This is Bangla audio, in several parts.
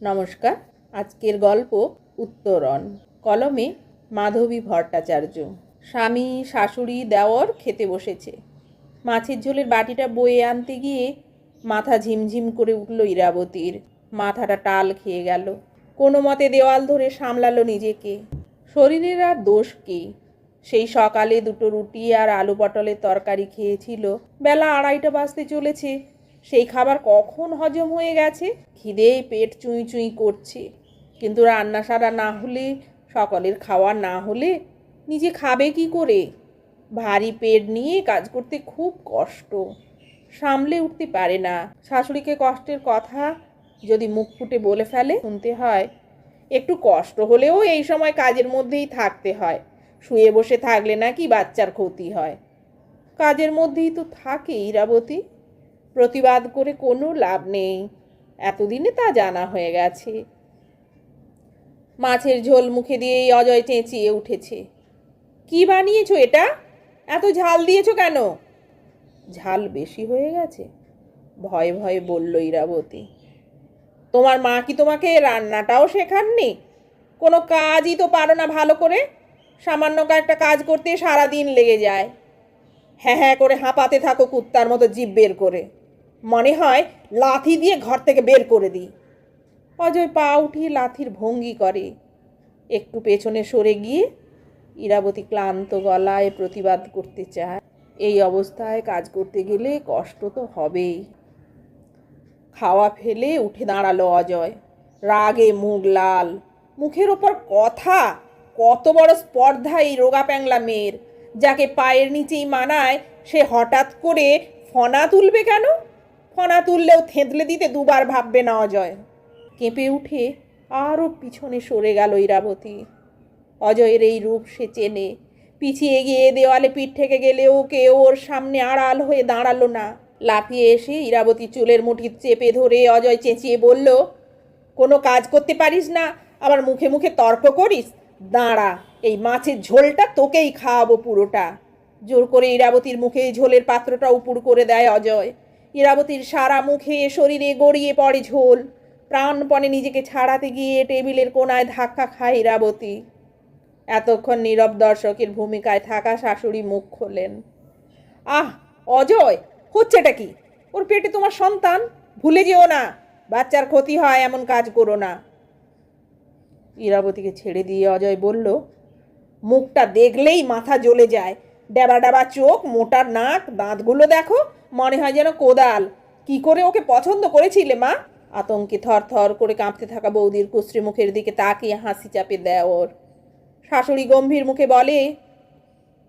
নমস্কার। আজকের গল্প উত্তরণ। কলমে মাধবী ভট্টাচার্য। স্বামী, শাশুড়ি, দেওর খেতে বসেছে। মাছের ঝোলের বাটিটা বয়ে আনতে গিয়ে মাথা ঝিমঝিম করে উঠল ইরাবতীর। মাথাটা টাল খেয়ে গেল। কোনো মতে দেওয়াল ধরে সামলালো নিজেকে। শরীরের আর দোষ কি? সেই সকালে দুটো রুটি আর আলু পটলের তরকারি খেয়েছিল। বেলা 2:30 বাজতে চলেছে। সেই খাবার কখন হজম হয়ে গেছে? খিদেই পেট চুঁই চুঁই করছে। কিন্তু রান্না সারা না হলে, সকলের খাওয়া না হলে নিজে খাবে কি করে? ভারী পেট নিয়ে কাজ করতে খুব কষ্ট। সামলে উঠতে পারে না। শাশুড়িকে কষ্টের কথা যদি মুখ ফুটে বলে ফেলে, শুনতে হয়। একটু কষ্ট হলেও এই সময় কাজের মধ্যেই থাকতে হয়। শুয়ে বসে থাকলে নাকি বাচ্চার ক্ষতি হয়। কাজের মধ্যেই তো থাকে ইরাবতী। প্রতিবাদ করে কোনো লাভ নেই। এতদিনে তা জানা হয়ে গেছে। মাছের ঝোল মুখে দিয়েই অজয় চেঁচিয়ে উঠেছে। কি বানিয়েছো এটা? এত ঝাল দিয়েছো কেন? ঝাল বেশি হয়ে গেছে, ভয়ে ভয়ে বলল ইরাবতী। তোমার মা কি তোমাকে রান্নাটাও শেখাননি? কোনো কাজই তো পারো না ভালো করে। সামান্য একটা কাজ করতে সারাদিন লেগে যায়। হ্যাঁ হ্যাঁ করে হাঁপাতে থাকো কুত্তার মতো জিভ বের করে। মনে হয় লাথি দিয়ে ঘর থেকে বের করে দিই। অজয় পা উঠিয়ে লাথির ভঙ্গি করে। একটু পেছনে সরে গিয়ে ইরাবতী ক্লান্ত গলায় প্রতিবাদ করতে চায়। এই অবস্থায় কাজ করতে গেলে কষ্ট তো হবেই। খাওয়া ফেলে উঠে দাঁড়ালো অজয়। রাগে মুখ লাল। মুখের ওপর কথা! কত বড় স্পর্ধা এই রোগা প্যাংলা মেয়ের! যাকে পায়ের নিচেই মানায় সে হঠাৎ করে ফনা তুলবে কেন? ফনা তুললেও থেঁতলে দিতে দুবার ভাববে না অজয়। কেঁপে উঠে আরও পিছনে সরে গেল ইরাবতী। অজয়ের এই রূপ সে চেনে। পিছিয়ে গিয়ে দেওয়ালে পিঠ থেকে গেলেও কেউ ওর সামনে আড়াল হয়ে দাঁড়ালো না। লাফিয়ে এসে ইরাবতী চুলের মুঠি চেপে ধরে অজয় চেঁচিয়ে বলল, কোনো কাজ করতে পারিস না, আবার মুখে মুখে তর্ক করিস? দাঁড়া, এই মাছের ঝোলটা তোকেই খাওয়াবো পুরোটা। জোর করে ইরাবতীর মুখে ঝোলের পাত্রটা উপুড় করে দেয় অজয়। ইরাবতীর সারা মুখে শরীরে গড়িয়ে পড়ে ঝোল। প্রাণপণে নিজেকে ছাড়াতে গিয়ে টেবিলের কোনায় ধাক্কা খায় ইরাবতী। এতক্ষণ নীরব দর্শকের ভূমিকায় থাকা শাশুড়ি মুখ খোলেন। আহ অজয়, হচ্ছেটা কি? ওর পেটে তোমার সন্তান, ভুলে যেও না। বাচ্চার ক্ষতি হয়, এমন কাজ করো না। ইরাবতীকে ছেড়ে দিয়ে অজয় বলল, মুখটা দেখলেই মাথা জ্বলে যায়। ড্যাবা ড্যাবা চোখ, মোটা নাক, দাঁতগুলো দেখো, মনে হয় যেন কোদাল। কি করে ওকে পছন্দ করেছিলে মা? আতঙ্কে থর থর করে কাঁপতে থাকা বৌদির কুশ্রী মুখের দিকে তাকিয়ে হাসি চাপে দেয় ওর। শাশুড়ি গম্ভীর মুখে বলে,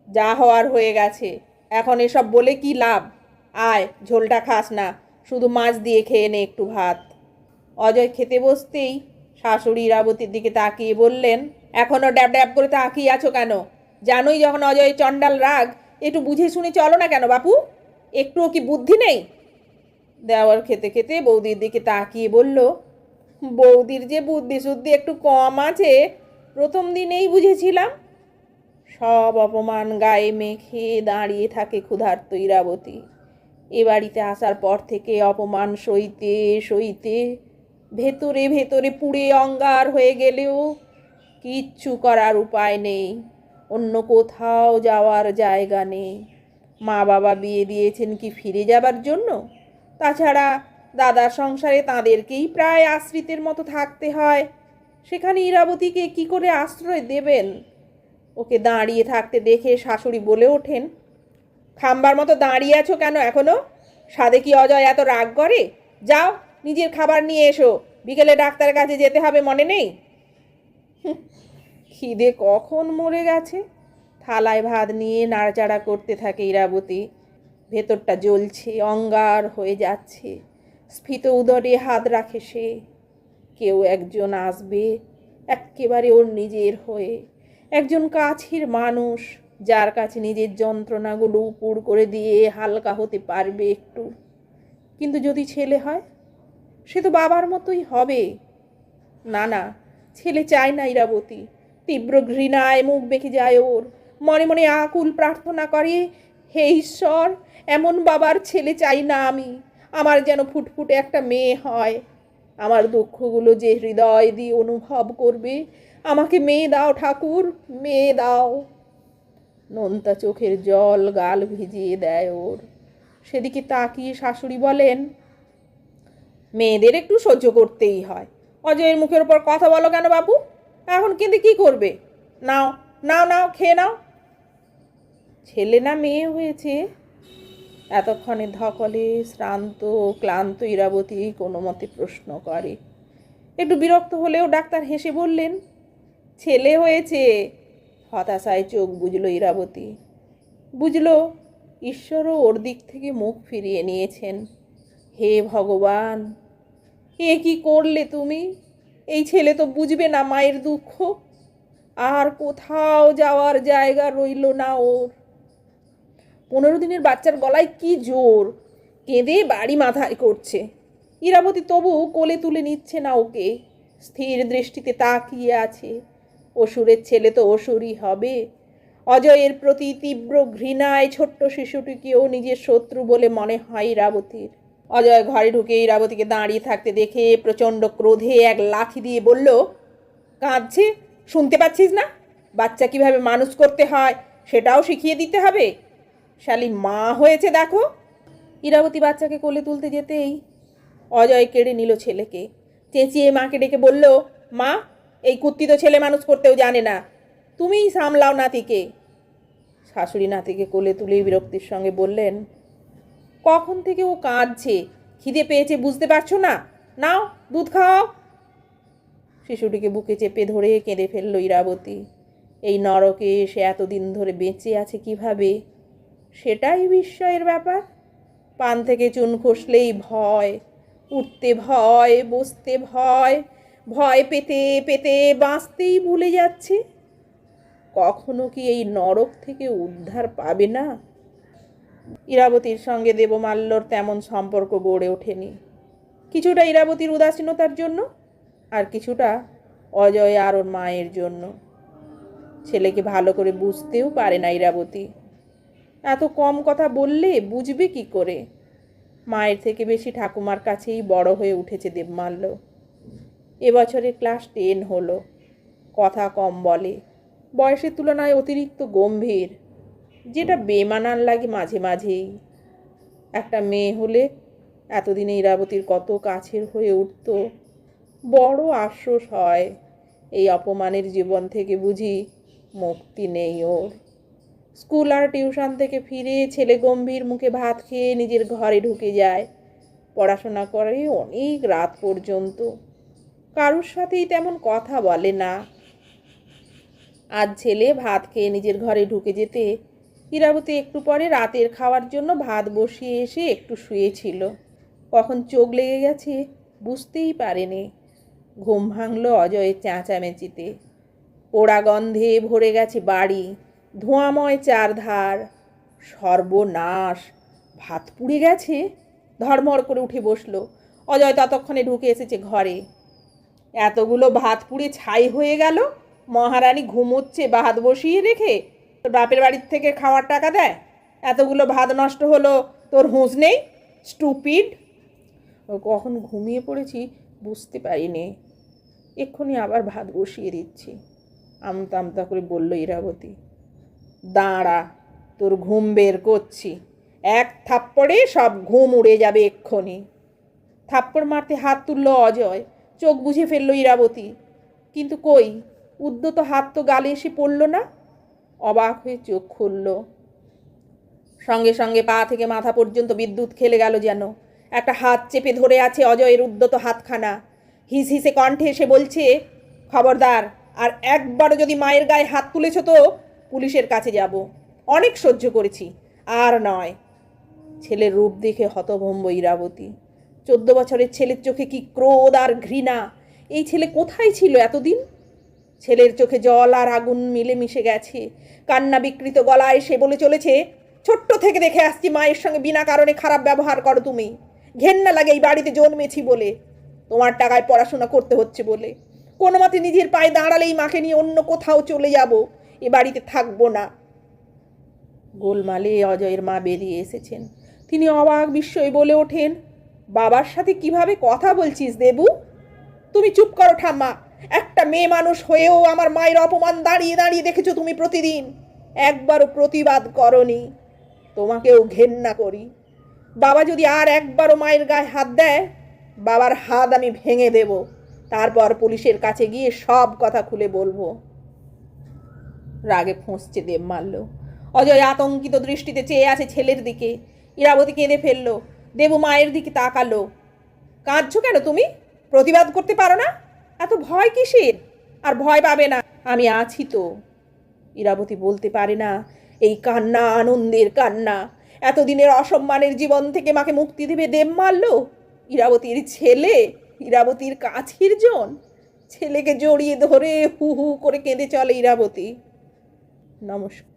যা হওয়ার হয়ে গেছে, এখন এসব বলে কি লাভ? আয়, ঝোলটা খাস না, শুধু মাছ দিয়ে খেয়ে নে একটু ভাত। অজয় খেতে বসতেই শাশুড়ি ইরাবতীর দিকে তাকিয়ে বললেন, এখনও ড্যাব ড্যাব করে তাকিয়ে আছো কেন? জানোই যখন অজয় চণ্ডাল রাগ। একটু বুঝে শুনে চলো না কেন বাপু? একটুও কি বুদ্ধি নেই? দেওয়ার খেতে খেতে বৌদির দিকে তাকিয়ে বলল, বৌদির যে বুদ্ধি শুদ্ধি একটু কম আছে, প্রথম দিনেই বুঝেছিলাম। সব অপমান গায়ে মেখে দাঁড়িয়ে থাকে ক্ষুধার্ত ইরাবতী। এ বাড়িতে আসার পর থেকে অপমান সইতে সইতে ভেতরে ভেতরে পুড়ে অঙ্গার হয়ে গেলেও কিচ্ছু করার উপায় নেই। অন্য কোথাও যাওয়ার জায়গা নেই। মা বাবা বিয়ে দিয়েছেন কি ফিরে যাবার জন্য? তাছাড়া দাদার সংসারে তাঁদেরকেই প্রায় আশ্রিতের মতো থাকতে হয়। সেখানে ইরাবতীকে কি করে আশ্রয় দেবেন? ওকে দাঁড়িয়ে থাকতে দেখে শাশুড়ি বলে ওঠেন, খাম্বার মতো দাঁড়িয়ে আছো কেন এখনো? সাধে কি অজয় এত রাগ করে? যাও, নিজের খাবার নিয়ে এসো, বিকেলে ডাক্তারের কাছে যেতে হবে, মনে নেই? খিদে কখন মরে গেছে। থালায় ভাত নিয়ে নাড়াচাড়া করতে থাকে ইরাবতী। ভেতরটা জ্বলছে, অঙ্গার হয়ে যাচ্ছে। স্ফীত উদরে হাত রাখে সে। কেউ একজন আসবে, একেবারে ওর নিজের হয়ে। একজন কাছের মানুষ, যার কাছে নিজের যন্ত্রণাগুলো উপুড় করে দিয়ে হালকা হতে পারবে একটু। কিন্তু যদি ছেলে হয়, সে তো বাবার মতোই হবে। না না, ছেলে চায় না ইরাবতী। তীব্র ঘৃণায় মুখ বেঁকে যায় ওর। মনে মনে আকুল প্রার্থনা করে, হে ঈশ্বর, এমন বাবার ছেলে চাই না আমি। আমার যেন ফুটফুটে একটা মেয়ে হয়। আমার দুঃখগুলো যে হৃদয় দিয়ে অনুভব করবে। আমাকে মেয়ে দাও ঠাকুর, মেয়ে দাও। নোনতা চোখের জল গাল ভিজিয়ে দেয় ওর। সেদিকে তাকিয়ে শাশুড়ি বলেন, মেয়েদের একটু সহ্য করতেই হয়। অজয়ের মুখের ওপর কথা বলো কেন বাবু? এখন কিন্তু কি করবে? নাও নাও নাও, খেয়ে নাও। ছেলে না মেয়ে হয়েছে? এতক্ষণে ধকলে শ্রান্ত ক্লান্ত ইরাবতী কোনো মতে প্রশ্ন করে। একটু বিরক্ত হলেও ডাক্তার হেসে বললেন, ছেলে হয়েছে। হতাশায় চোখ বুঝল ইরাবতী। বুঝল ঈশ্বরও ওর দিক থেকে মুখ ফিরিয়ে নিয়েছেন। হে ভগবান, এ কি করলে তুমি? এই ছেলে তো বুঝবে না মায়ের দুঃখ। আর কোথাও যাওয়ার জায়গা রইল না ওর। 15 দিনের বাচ্চার গলায় কি জোর, কেঁদে বাড়ি মাথায় করছে। ইরাবতী তবু কোলে তুলে নিচ্ছে না ওকে, স্থির দৃষ্টিতে তাকিয়ে আছে। অসুরের ছেলে তো অসুরই হবে। অজয়ের প্রতি তীব্র ঘৃণায় ছোট্ট শিশুটিকেও নিজের শত্রু বলে মনে হয় ইরাবতীর। অজয় ঘরে ঢুকে ইরাবতীকে দাঁড়িয়ে থাকতে দেখে প্রচণ্ড ক্রোধে এক লাথি দিয়ে বলল, কাঁদছে, শুনতে পাচ্ছিস না? বাচ্চা কিভাবে মানুষ করতে হয় সেটাও শিখিয়ে দিতে হবে। শালি মা হয়েছে দেখো। ইরাবতী বাচ্চাকে কোলে তুলতে যেতেই অজয় কেড়ে নিল ছেলেকে। চেঁচিয়ে মাকে ডেকে বলল, মা, এই কুত্তি তো ছেলে মানুষ করতেও জানে না, তুমিই সামলাও নাতিকে। শাশুড়ি নাতিকে কোলে তুলেই বিরক্তির সঙ্গে বললেন, কখন থেকে ও কাঁদছে, খিদে পেয়েছে বুঝতে পারছো না? নাও দুধ খাও। শিশুটিকে বুকে চেপে ধরে কেঁদে ফেলল ইরাবতী। এই নরকে সে এতদিন ধরে বেঁচে আছে কিভাবে, সেটাই বিস্ময়ের ব্যাপার। পান থেকে চুন খসলেই ভয়, উঠতে ভয়, বসতে ভয়, ভয় পেতে পেতে বাঁচতেই ভুলে যাচ্ছে। কখনো কি এই নরক থেকে উদ্ধার পাবে না? ইরাবতীর সঙ্গে দেবমাল্যর তেমন সম্পর্ক গড়ে ওঠেনি। কিছুটা ইরাবতীর উদাসীনতার জন্য, আর কিছুটা অজয় আর ওর মায়ের জন্য। ছেলেকে ভালো করে বুঝতেও পারে না ইরাবতী। এত কম কথা বললে বুঝবে কি করে? মায়ের থেকে বেশি ঠাকুমার কাছেই বড় হয়ে উঠেছে দেবমাল্য। এবছরে ক্লাস 10 হলো। কথা কম বলে, বয়সের তুলনায় অতিরিক্ত গম্ভীর, যেটা বেমানান লাগে মাঝে মাঝেই। একটা মেয়ে হলে এতদিনে ইরাবতীর কত কাছের হয়ে উঠত। বড় আফসোস হয়, এই অপমানের জীবন থেকে বুঝি মুক্তি নেই ওর। স্কুল আর টিউশন থেকে ফিরে ছেলে গম্ভীর মুখে ভাত খেয়ে নিজের ঘরে ঢুকে যায়। পড়াশোনা করে অনেক রাত পর্যন্ত, কারোর সাথেই তেমন কথা বলে না। আজ ছেলে ভাত খেয়ে নিজের ঘরে ঢুকে যেতে ইরাবতী একটু পরে রাতের খাওয়ার জন্য ভাত বসিয়ে এসে একটু শুয়েছিল। কখন চোখ লেগে গেছে বুঝতেই পারেনি। ঘুম ভাঙল অজয়ের চেঁচামেচিতে। পোড়া গন্ধে ভরে গেছে বাড়ি, ধোঁয়াময় চারধার। সর্বনাশ, ভাত পুড়ে গেছে। ধড়মড় করে উঠে বসলো। অজয় ততক্ষণে ঢুকে এসেছে ঘরে। এতগুলো ভাত পুড়ে ছাই হয়ে গেল, মহারানী ঘুমোচ্ছে ভাত বসিয়ে রেখে, তোর বাপের বাড়ির থেকে খাওয়ার টাকা দেয়? এতগুলো ভাত নষ্ট হলো, তোর হুঁশ নেই? স্টুপিড। ও কখন ঘুমিয়ে পড়েছি বুঝতে পারিনি। এক্ষুনি আবার ভাত বসিয়ে দিচ্ছি, আমতা আমতা করে বলল ইরাবতী। দাঁড়া, তোর ঘুম বের করছি। এক থাপ্পড়ে সব ঘুম উড়ে যাবে এক্ষুনি। থাপ্পড় মারতে হাত তুলল অজয়। চোখ বুঝে ফেলল ইরাবতী, কিন্তু কই, উদ্যত হাত তো গালে এসে পড়ল না। অবাক হয়ে চোখ খুলল। সঙ্গে সঙ্গে পা থেকে মাথা পর্যন্ত বিদ্যুৎ খেলে গেল যেন। একটা হাত চেপে ধরে আছে অজয়ের উদ্যত হাতখানা। হিস হিসে কণ্ঠে এসে বলছে, খবরদার, আর একবারও যদি মায়ের গায়ে হাত তুলেছ তো পুলিশের কাছে যাব। অনেক সহ্য করেছি, আর নয়। ছেলের রূপ দেখে হতভম্ব ইরাবতী। 14 বছরের ছেলের চোখে কি ক্রোধ আর ঘৃণা! এই ছেলে কোথায় ছিল এতদিন? ছেলের চোখে জল আর আগুন মিলেমিশে গেছে। কান্না বিকৃত গলায় সে বলে চলেছে, ছোট্ট থেকে দেখে আসছি মায়ের সঙ্গে বিনা কারণে খারাপ ব্যবহার করো তুমি। ঘেন্না লাগে এই বাড়িতে জন্মেছি বলে, তোমার টাকায় পড়াশোনা করতে হচ্ছে বলে। কোনো মতে নিজের পায়ে দাঁড়ালেই মাকে নিয়ে অন্য কোথাও চলে যাব, এ বাড়িতে থাকবো না। গোলমালে অজয়ের মা বেরিয়ে এসেছেন। তিনি অবাক বিস্ময়ে বলে ওঠেন, বাবার সাথে কিভাবে কথা বলছিস দেবু? তুমি চুপ করো ঠাম্মা। একটা মেয়ে মানুষ হয়েও আমার মায়ের অপমান দাঁড়িয়ে দাঁড়িয়ে দেখেছো তুমি প্রতিদিন, একবারও প্রতিবাদ করনি। তোমাকেও ঘেন্না করি। বাবা যদি আর একবারও মায়ের গায়ে হাত দেয়, বাবার হাত আমি ভেঙে দেব, তারপর পুলিশের কাছে গিয়ে সব কথা খুলে বলবো। রাগে ফুঁসছে দেবমাল্য। অজয় আতঙ্কিত দৃষ্টিতে চেয়ে আছে ছেলের দিকে। ইরাবতী কেঁদে ফেলল। দেবু মায়ের দিকে তাকালো। কাঁদছো কেন তুমি? প্রতিবাদ করতে পারো না? এত ভয় কিসের? আর ভয় পাবে না, আমি আছি তো। ইরাবতী বলতে পারে না এই কান্না আনন্দের কান্না। এতদিনের অসম্মানের জীবন থেকে মাকে মুক্তি দেবে দেবমাল্য। ইরাবতীর ছেলে, ইরাবতীর কাছের জন। ছেলেকে জড়িয়ে ধরে হু হু করে কেঁদে চলে ইরাবতী। নমস্কার।